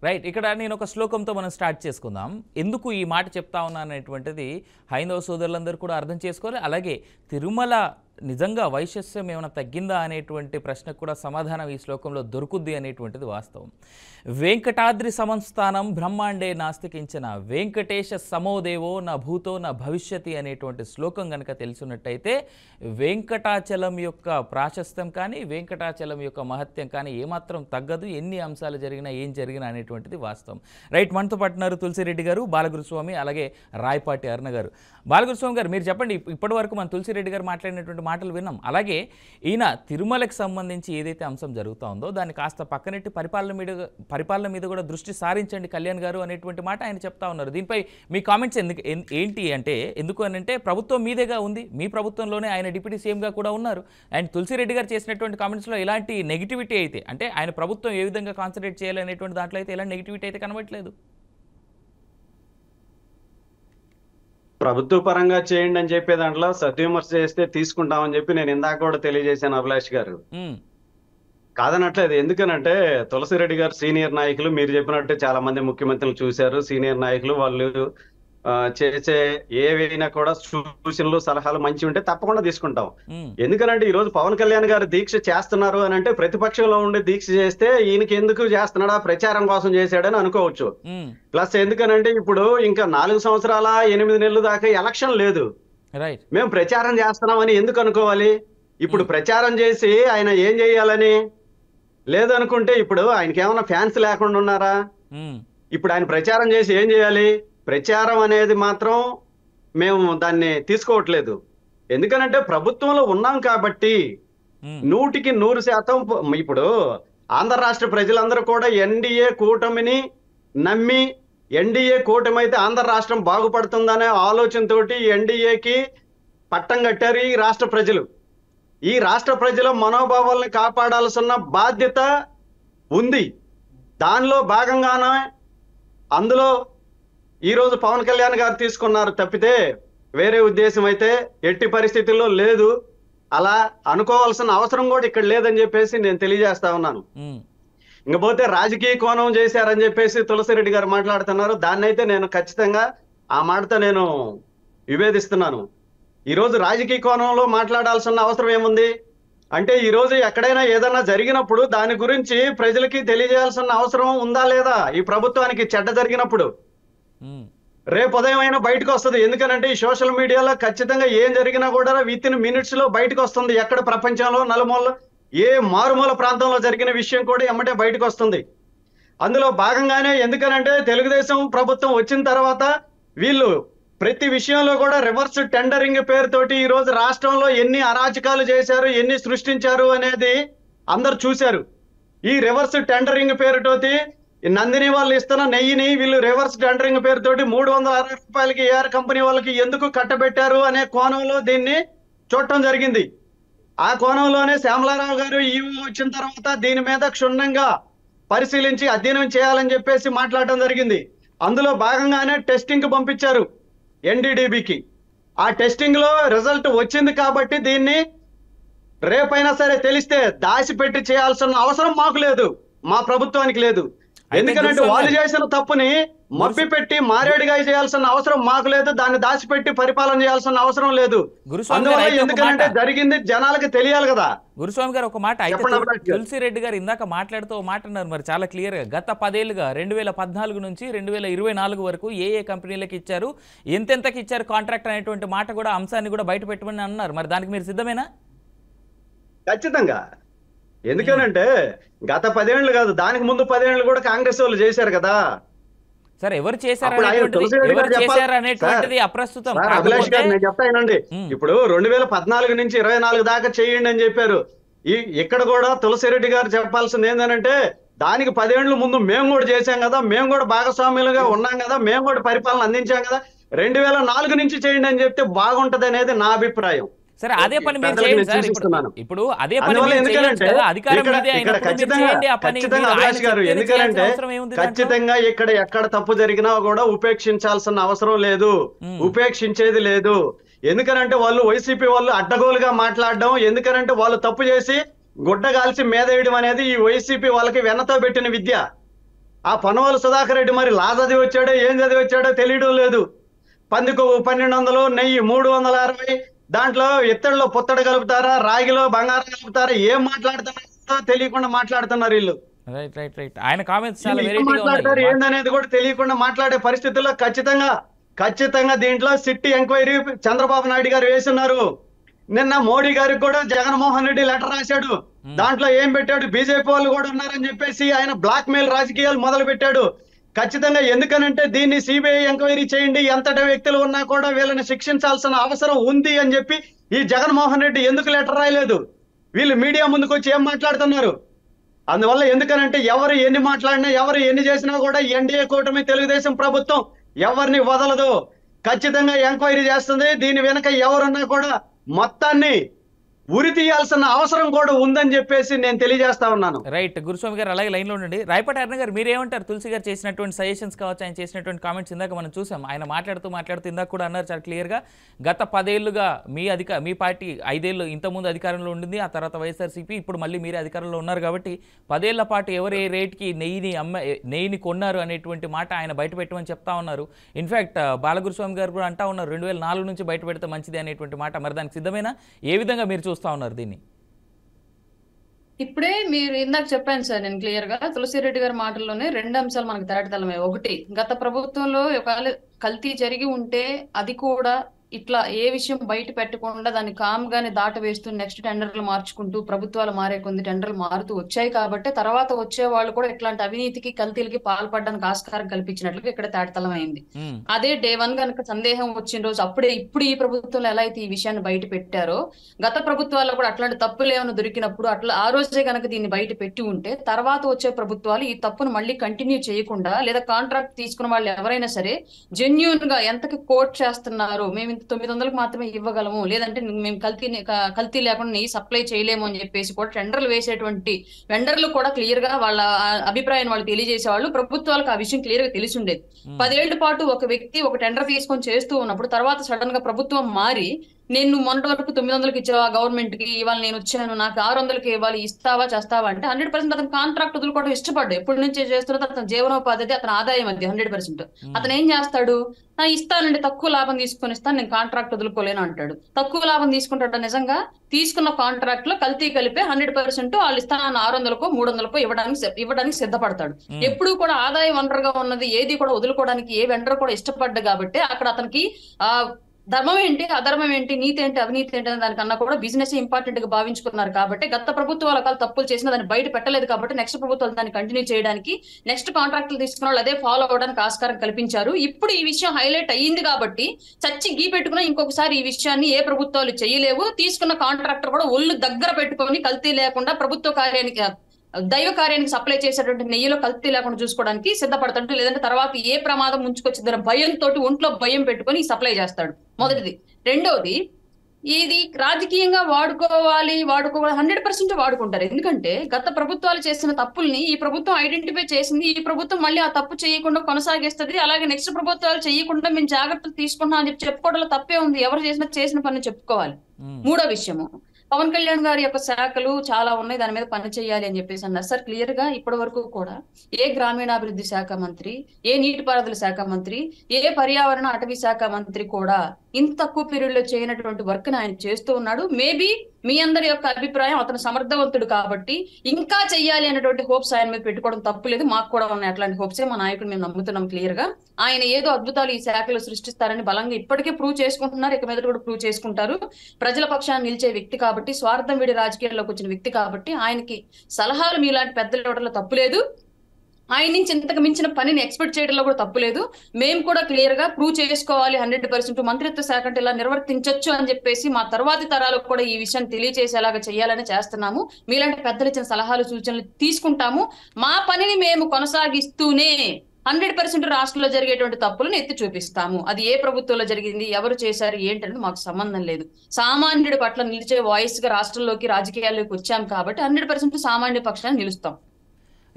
Right. ఇక్కడ నేను ఒక శ్లోకంతో మనం స్టార్ట్ చేసుకుందాం. ఎందుకు ఈ మాట చెప్తా ఉన్నాననేటువంటిది హైందవ సోదరులందరూ కూడా అర్థం చేసుకోవాలి. అలాగే తిరుమల నిజంగా వైశస్యం ఏమైనా తగ్గిందా అనేటువంటి ప్రశ్నకు కూడా సమాధానం ఈ శ్లోకంలో దొరుకుద్ది అనేటువంటిది వాస్తవం. వెంకటాద్రి సమంస్థానం బ్రహ్మాండే నాస్తికించిన వెంకటేశ సమోదేవో నా భూతో నా భవిష్యతి అనేటువంటి శ్లోకం కనుక తెలుసున్నట్టయితే వెంకటాచలం యొక్క ప్రాశస్త్యం కానీ వెంకటాచలం యొక్క మహత్యం కానీ ఏమాత్రం తగ్గదు. ఎన్ని అంశాలు జరిగినా ఏం జరిగినా అనేటువంటిది వాస్తవం. రైట్. మనతో పాటున్నారు తులసిరెడ్డి గారు, బాలగురుస్వామి, అలాగే రాయపాటి అరుణ గారు. బాలగురుస్వామి గారు, మీరు చెప్పండి. ఇప్పటి వరకు మన తులసిరెడ్డి గారు మాట్లాడినటువంటి మాటలు విన్నాం. అలాగే ఈయన తిరుమలకు సంబంధించి ఏదైతే అంశం జరుగుతూ ఉందో దాన్ని కాస్త పక్కనెట్టి పరిపాలన మీద కూడా దృష్టి సారించండి కళ్యాణ్ గారు అనేటువంటి మాట ఆయన చెప్తా ఉన్నారు. దీనిపై మీ కామెంట్స్ ఏంటి అంటే, ఎందుకు అని అంటే ప్రభుత్వం మీదేగా ఉంది, మీ ప్రభుత్వంలోనే ఆయన డిప్యూటీ సీఎంగా కూడా ఉన్నారు. అండ్ తులసిరెడ్డి గారు చేసినటువంటి కామెంట్స్లో ఎలాంటి నెగిటివిటీ అయితే, అంటే ఆయన ప్రభుత్వం ఏ విధంగా కాన్సన్ట్రేట్ చేయాలనేటువంటి దాంట్లో అయితే ఎలాంటి నెగిటివిటీ అయితే కనబడట్లేదు. ప్రభుత్వ పరంగా చేయండి అని చెప్పే దాంట్లో సద్విమర్శ చేస్తే తీసుకుంటామని చెప్పి నేను ఇందాక కూడా తెలియజేశాను అభిలాష్ గారు. కాదనట్లేదు. ఎందుకనంటే తులసిరెడ్డి గారు సీనియర్ నాయకులు, మీరు చెప్పినట్టు చాలా మంది ముఖ్యమంత్రులు చూశారు. సీనియర్ నాయకులు వాళ్ళు చేసే ఏవైనా కూడా సూచనలు సలహాలు మంచి ఉంటే తప్పకుండా తీసుకుంటాం. ఎందుకనంటే ఈ రోజు పవన్ కళ్యాణ్ గారు దీక్ష చేస్తున్నారు అని అంటే ప్రతిపక్షంలో ఉండి దీక్ష చేస్తే ఈయనకి ఎందుకు చేస్తున్నాడా, ప్రచారం కోసం చేశాడని అనుకోవచ్చు. ప్లస్ ఎందుకనంటే ఇప్పుడు ఇంకా 4 సంవత్సరాల 8 నెలల దాకా ఎలక్షన్ లేదు, మేము ప్రచారం చేస్తున్నామని ఎందుకు అనుకోవాలి? ఇప్పుడు ప్రచారం చేసి ఆయన ఏం చేయాలని లేదనుకుంటే ఇప్పుడు ఆయనకి ఏమైనా ఫ్యాన్స్ లేకుండా ఉన్నారా? ఇప్పుడు ఆయన ప్రచారం చేసి ఏం చేయాలి? ప్రచారం అనేది మాత్రం మేము దాన్ని తీసుకోవట్లేదు. ఎందుకనంటే ప్రభుత్వంలో ఉన్నాం కాబట్టి 100% ఇప్పుడు ఆంధ్ర రాష్ట్ర ప్రజలందరూ కూడా ఎన్డీఏ కూటమిని నమ్మి, ఎన్డీఏ కూటమి అయితే ఆంధ్ర రాష్ట్రం బాగుపడుతుందనే ఆలోచనతోటి ఎన్డీఏకి పట్టం కట్టారు ఈ రాష్ట్ర ప్రజలు. ఈ రాష్ట్ర ప్రజల మనోభావాల్ని కాపాడాల్సిన బాధ్యత ఉంది. దానిలో భాగంగానే అందులో ఈరోజు పవన్ కళ్యాణ్ గారు తీసుకున్నారు తప్పితే వేరే ఉద్దేశం అయితే ఎట్టి పరిస్థితుల్లో లేదు. అలా అనుకోవాల్సిన అవసరం కూడా ఇక్కడ లేదని చెప్పేసి నేను తెలియజేస్తా ఉన్నాను. ఇంకపోతే రాజకీయ కోణం చేశారని చెప్పేసి తులసిరెడ్డి గారు మాట్లాడుతున్నారు. దాన్ని అయితే నేను ఖచ్చితంగా ఆ మాటతో నేను విభేదిస్తున్నాను. ఈరోజు రాజకీయ కోణంలో మాట్లాడాల్సిన అవసరం ఏముంది అంటే, ఈరోజు ఎక్కడైనా ఏదైనా జరిగినప్పుడు దాని గురించి ప్రజలకి తెలియజేయాల్సిన అవసరం ఉందా లేదా? ఈ ప్రభుత్వానికి చెడ్డ జరిగినప్పుడు రేపు ఉదయం అయినా బయటకు వస్తుంది. ఎందుకనంటే ఈ సోషల్ మీడియాలో ఖచ్చితంగా ఏం జరిగినా కూడా విత్ ఇన్ మినిట్స్ లో బయటకు వస్తుంది. ఎక్కడ ప్రపంచంలో నలుమూల ఏ మారుమూల ప్రాంతంలో జరిగిన విషయం కూడా ఎమ్మటే బయటకు వస్తుంది. అందులో భాగంగానే ఎందుకనంటే తెలుగుదేశం ప్రభుత్వం వచ్చిన తర్వాత వీళ్ళు ప్రతి విషయంలో కూడా రివర్స్ టెండరింగ్ పేరుతోటి ఈ రోజు రాష్ట్రంలో ఎన్ని అరాచకాలు చేశారు, ఎన్ని సృష్టించారు అనేది అందరు చూశారు. ఈ రివర్స్ టెండరింగ్ పేరుతోటి నందిని వాళ్ళు ఇస్తున్న నెయ్యిని వీళ్ళు రివర్స్ టెండరింగ్ పేరుతోటి 360 రూపాయలకి ఏఆర్ కంపెనీ వాళ్ళకి ఎందుకు కట్టబెట్టారు అనే కోణంలో దీన్ని చూడటం జరిగింది. ఆ కోణంలోనే శ్యామలారావు గారు ఈవో వచ్చిన తర్వాత దీని మీద క్షుణ్ణంగా పరిశీలించి అధ్యయనం చేయాలని చెప్పేసి మాట్లాడటం జరిగింది. అందులో భాగంగానే టెస్టింగ్ కి పంపించారు ఎన్డీడీబీకి. ఆ టెస్టింగ్ లో రిజల్ట్ వచ్చింది కాబట్టి దీన్ని రేపైనా సరే తెలిస్తే దాచిపెట్టి చేయాల్సిన అవసరం మాకు లేదు, మా ప్రభుత్వానికి లేదు. ఎందుకంటే వాళ్ళు చేసిన తప్పుని మప్పి పెట్టి మారేడుగా చేయాల్సిన అవసరం మాకు లేదు, దాన్ని దాచిపెట్టి పరిపాలన చేయాల్సిన అవసరం లేదు. ఎందుకంటే జరిగింది జనాలకి తెలియాలి కదా. గురుస్వామి గారు ఒక మాట అయితే, తులసిరెడ్డి గారు ఇందాక మాట్లాడుతూ మాట అన్నారు మరి చాలా క్లియర్ గా, గత 10 ఏళ్లుగా 2014 నుంచి 2024 వరకు ఏ కంపెనీలకు ఇచ్చారు, ఎంతెంతకి ఇచ్చారు కాంట్రాక్ట్ అనేటువంటి మాట కూడా అంశాన్ని కూడా బయట పెట్టమని అన్నారు. మరి దానికి మీరు సిద్ధమేనా? ఖచ్చితంగా. ఎందుకనంటే గత 10 ఏళ్ళు కాదు, దానికి ముందు 10 ఏళ్ళు కూడా కాంగ్రెస్ వాళ్ళు చేశారు కదా. సరే, ఎవరు చేశారు అనేటువంటిది అప్రస్తుతం. అభిలాష్ గారు నేను చెప్తానండి, ఇప్పుడు 2014 నుంచి 24 దాకా చేయండి అని చెప్పారు. ఇక్కడ కూడా తులసిరెడ్డి గారు చెప్పాల్సింది ఏంటంటే, దానికి 10 ఏళ్ళు ముందు మేము కూడా చేశాం కదా, మేము కూడా భాగస్వామ్యులుగా ఉన్నాం కదా, మేము కూడా పరిపాలన అందించాం కదా, 2004 నుంచి చేయండి అని చెప్తే బాగుంటది అనేది నా అభిప్రాయం. సరే, అదే పని మీరు చేయండి సార్. ఇప్పుడు అదే పని ఖచ్చితంగా ఇక్కడ ఎక్కడ తప్పు జరిగినా కూడా ఉపేక్షించాల్సిన అవసరం లేదు, ఉపేక్షించేది లేదు. ఎందుకనంటే వాళ్ళు వైసీపీ వాళ్ళు అడ్డగోలుగా మాట్లాడడం, ఎందుకనంటే వాళ్ళు తప్పు చేసి గుడ్డ కాల్చి మీద వేయడం అనేది ఈ వైసీపీ వాళ్ళకి వెన్నతో పెట్టిన విద్య. ఆ పొన్నవోలు సుధాకర్ రెడ్డి మరి లా చదివి వచ్చాడో ఏం చదివి వచ్చాడో తెలియడం లేదు. పందికు 1200, నెయ్యి 360, దాంట్లో ఇత్తడిలో పుత్తడి కలుపుతారా, రాగిలో బంగారం కలుపుతారా, ఏం మాట్లాడుతున్నారో తెలియకుండా మాట్లాడుతున్నారు వీళ్ళు. రైట్ రైట్ రైట్ ఆయన కామెంట్స్ చాలా ఏం వెరైటీగా మాట్లాడతారు ఉన్నాయి. ఏందనేది కూడా తెలియకుండా మాట్లాడే పరిస్థితుల్లో ఖచ్చితంగా దీంట్లో సిట్టి ఎంక్వైరీ చంద్రబాబు నాయుడు గారు వేస్తున్నారు. నిన్న మోడీ గారికి కూడా జగన్మోహన్ రెడ్డి లెటర్ రాశాడు. దాంట్లో ఏం పెట్టాడు, బీజేపీ వాళ్ళు కూడా ఉన్నారని చెప్పేసి ఆయన బ్లాక్ మెయిల్ రాజకీయాలు మొదలు పెట్టాడు. ఖచ్చితంగా ఎందుకనంటే దీన్ని సిబిఐ ఎంక్వైరీ చేయండి, ఎంతటి వ్యక్తులు ఉన్నా కూడా వీళ్ళని శిక్షించాల్సిన అవసరం ఉంది అని చెప్పి ఈ జగన్మోహన్ రెడ్డి ఎందుకు లెటర్ రాయలేదు? వీళ్ళు మీడియా ముందుకు వచ్చి ఏం మాట్లాడుతున్నారు? అందువల్ల ఎందుకనంటే ఎవరు ఎన్ని మాట్లాడినా, ఎవరు ఎన్ని చేసినా కూడా ఎన్డీఏ కూటమి తెలుగుదేశం ప్రభుత్వం ఎవరిని వదలదు. ఖచ్చితంగా ఎంక్వైరీ చేస్తుంది. దీని వెనక ఎవరున్నా కూడా మొత్తాన్ని ఉరి తీయాల్సిన అవసరం కూడా ఉందని చెప్పేసి నేను తెలియజేస్తా ఉన్నాను. రైట్ గురుస్వామి గారు అలాగే లైన్లో ఉండండి. రాయపాటి అరుణ గారు మీరేమంటారు? తులసి గారు చేసినటువంటి సజెషన్స్ కావచ్చు, ఆయన చేసినటువంటి కామెంట్స్ ఇందాక మనం చూసాం. ఆయన మాట్లాడుతూ ఇందాక కూడా అన్నారు చాలా క్లియర్గా, గత 10 ఏళ్లుగా మీ పార్టీ 5 ఏళ్ళు ఇంతకుముందు అధికారంలో ఉండింది, ఆ తర్వాత వైఎస్ఆర్సీపీ, ఇప్పుడు మళ్ళీ మీరే అధికారంలో ఉన్నారు కాబట్టి 10 ఏళ్ల పాటు ఎవరు ఏ రేట్కి నెయ్యిని కొన్నారు అనేటువంటి మాట ఆయన బయట పెట్టమని చెప్తా ఉన్నారు. ఇన్ఫ్యాక్ట్ బాలగురుస్వామి గారు కూడా అంటా ఉన్నారు 2004 నుంచి బయట పెడితే మంచిది అనేటువంటి మాట. మరి దానికి సిద్ధమేనా? ఏ విధంగా మీరు చూస్తా ఉన్నారు దీన్ని? ఇప్పుడే మీరు ఇందాక చెప్పాను సార్, నేను క్లియర్ గా తులసిరెడ్డి గారి మాటల్లోనే 2 అంశాలు మనకు తేటతెల్లమే. ఒకటి, గత ప్రభుత్వంలో ఒకవేళ కల్తీ జరిగి ఉంటే అది కూడా ఇట్లా ఏ విషయం బయట పెట్టకుండా దాన్ని కామ్ గానే దాటవేస్తూ నెక్స్ట్ టెండర్లు మార్చుకుంటూ ప్రభుత్వాలు మారే కొన్ని టెండర్లు మారుతూ వచ్చాయి కాబట్టి తర్వాత వచ్చే వాళ్ళు కూడా ఇట్లాంటి అవినీతికి కల్తీలకి పాల్పడడానికి ఆస్కారం కల్పించినట్లుగా ఇక్కడ తేటతెల్లమైంది. అదే డే 1 కనుక సందేహం వచ్చిన రోజు అప్పుడే ఇప్పుడు ఈ ప్రభుత్వంలో ఎలా అయితే ఈ విషయాన్ని బయట పెట్టారో, గత ప్రభుత్వాల్లో కూడా అట్లాంటి తప్పులు ఏమైనా దొరికినప్పుడు అట్లా ఆ రోజే కనుక దీన్ని బయట పెట్టి ఉంటే తర్వాత వచ్చే ప్రభుత్వాలు ఈ తప్పును మళ్ళీ కంటిన్యూ చేయకుండా, లేదా కాంట్రాక్ట్ తీసుకున్న వాళ్ళు ఎవరైనా సరే జెన్యూన్ గా ఎంతకి కోట్ చేస్తున్నారు, మేము 900కు మాత్రమే ఇవ్వగలము, లేదంటే మేము కల్తీ లేకుండా నెయ్యి సప్లై చేయలేము అని చెప్పేసి కూడా టెండర్లు వేసేటువంటి వెండర్లు కూడా క్లియర్ గా వాళ్ళ అభిప్రాయం వాళ్ళు తెలియజేసేవాళ్ళు. ప్రభుత్వాలకు ఆ విషయం క్లియర్ గా తెలిసి ఉండేది. 10 ఏళ్ల పాటు ఒక వ్యక్తి ఒక టెండర్ తీసుకొని చేస్తూ ఉన్నప్పుడు తర్వాత సడన్ గా ప్రభుత్వం మారి, నేను మొన్నటి వరకు 900కి ఇచ్చావా గవర్నమెంట్ కి, ఇవాళ నేను వచ్చాను నాకు 600కి ఇవ్వాలి, ఇస్తావా చేస్తావా అంటే 100% అతను కాంట్రాక్ట్ వదులుకోవడం ఇష్టపడ్డా. ఎప్పటి నుంచి చేస్తున్నది అతని జీవనోపాధి, అతని ఆదాయం అది 100%. అతను ఏం చేస్తాడు, ఇస్తానండి తక్కువ లాభం తీసుకొని ఇస్తాను, నేను కాంట్రాక్ట్ వదులుకోలేను అంటాడు. తక్కువ లాభం తీసుకుంటాడు. నిజంగా తీసుకున్న కాంట్రాక్ట్ లో కల్తీ కలిపే 100% వాళ్ళు ఇస్తానన్న 600కో 300కో ఇవ్వడానికి సిద్ధపడతాడు. ఎప్పుడు కూడా ఆదాయ వనరుగా ఉన్నది ఏది కూడా వదులుకోవడానికి ఏ వెండర్ కూడా ఇష్టపడ్డ కాబట్టి అక్కడ అతనికి ధర్మం ఏంటి, అధర్మం ఏంటి, నీతి ఏంటి, అవినీతి ఏంటి అనే దానికన్నా కూడా బిజినెస్ ఇంపార్టెంట్ గా భావించుకున్నారు. కాబట్టి గత ప్రభుత్వాలు ఒకవేళ తప్పులు చేసినా దాన్ని బయట పెట్టలేదు కాబట్టి నెక్స్ట్ ప్రభుత్వాలు దాన్ని కంటిన్యూ చేయడానికి, నెక్స్ట్ కాంట్రాక్టులు తీసుకున్న వాళ్ళు అదే ఫాలో అవడానికి ఆస్కారం కల్పించారు. ఇప్పుడు ఈ విషయం హైలైట్ అయ్యింది కాబట్టి చచ్చి గీ పెట్టుకున్నా ఇంకొకసారి ఈ విషయాన్ని ఏ ప్రభుత్వాలు చేయలేవు. తీసుకున్న కాంట్రాక్టర్ కూడా ఒళ్ళు దగ్గర పెట్టుకొని కల్తీ లేకుండా ప్రభుత్వ కార్యానికి దైవ కార్యానికి సప్లై చేసేటువంటి నెయ్యిలో కల్తీ లేకుండా చూసుకోవడానికి సిద్ధపడతాడు. లేదంటే తర్వాత ఏ ప్రమాదం ముంచుకొచ్చిందన్న భయంతో ఒంట్లో భయం పెట్టుకొని సప్లై చేస్తాడు. మొదటిది. రెండోది, ఇది రాజకీయంగా వాడుకోవాలి 100% వాడుకుంటారు. ఎందుకంటే గత ప్రభుత్వాలు చేసిన తప్పుల్ని ఈ ప్రభుత్వం ఐడెంటిఫై చేసింది, ఈ ప్రభుత్వం మళ్ళీ ఆ తప్పు చేయకుండా కొనసాగిస్తుంది. అలాగే నెక్స్ట్ ప్రభుత్వాలు చేయకుండా మేము జాగ్రత్తలు తీసుకుంటున్నాం అని చెప్పుకోవడంలో తప్పే ఉంది. ఎవరు చేసిన పని చెప్పుకోవాలి. మూడో విషయము, పవన్ కళ్యాణ్ గారి యొక్క శాఖలు చాలా ఉన్నాయి, దాని మీద పని చేయాలి అని చెప్పేసి అన్నారు. సార్ క్లియర్ గా ఇప్పటి వరకు కూడా ఏ గ్రామీణాభివృద్ధి శాఖ మంత్రి, ఏ నీటిపారుదల శాఖ మంత్రి, ఏ పర్యావరణ అటవీ శాఖ మంత్రి కూడా ఇంత తక్కువ పీరియడ్ లో చేయనటువంటి వర్క్ ని ఆయన చేస్తూ ఉన్నాడు. మేబీ మీ అందరి యొక్క అభిప్రాయం అతను సమర్థవంతుడు కాబట్టి ఇంకా చెయ్యాలి అనేటువంటి హోప్స్ ఆయన మీద పెట్టుకోవడం తప్పులేదు. మాకు కూడా ఉన్నాయి అట్లాంటి హోప్సే, మా నాయకుడు మేము నమ్ముతున్నాం క్లియర్ గా. ఆయన ఏదో అద్భుతాలు ఈ శాఖలో సృష్టిస్తారని బలంగా ఇప్పటికే ప్రూవ్ చేసుకుంటున్నారు, ఇక మీద కూడా ప్రూవ్ చేసుకుంటారు. ప్రజల పక్షాన్ని నిలిచే వ్యక్తి కాబట్టి, స్వార్థం వీడి రాజకీయాల్లోకి వచ్చిన వ్యక్తి కాబట్టి ఆయనకి సలహాలు మీలాంటి పెద్దలు ఇవ్వడంలో తప్పులేదు. ఆయన నుంచి ఇంతకు మించిన పనిని ఎక్స్పెక్ట్ చేయడంలో కూడా తప్పులేదు. మేము కూడా క్లియర్ గా ప్రూవ్ చేసుకోవాలి 100% మంత్రిత్వ శాఖ అంటే ఇలా నిర్వర్తించొచ్చు అని చెప్పేసి మా తర్వాతి తరాలకు కూడా ఈ విషయాన్ని తెలియజేసేలాగా చేయాలని చేస్తున్నాము. మీలాంటి పెద్దలు ఇచ్చిన సలహాలు సూచనలు తీసుకుంటాము. మా పనిని మేము కొనసాగిస్తూనే 100% రాష్ట్రంలో జరిగేటువంటి తప్పులను ఎత్తి చూపిస్తాము. అది ఏ ప్రభుత్వంలో జరిగింది, ఎవరు చేశారు ఏంటంటే మాకు సంబంధం లేదు. సామాన్యుడి పట్ల నిలిచే వాయిస్ గా రాష్ట్రంలోకి రాజకీయాల్లోకి వచ్చాం కాబట్టి 100% సామాన్య పక్షాన్ని నిలుస్తాం.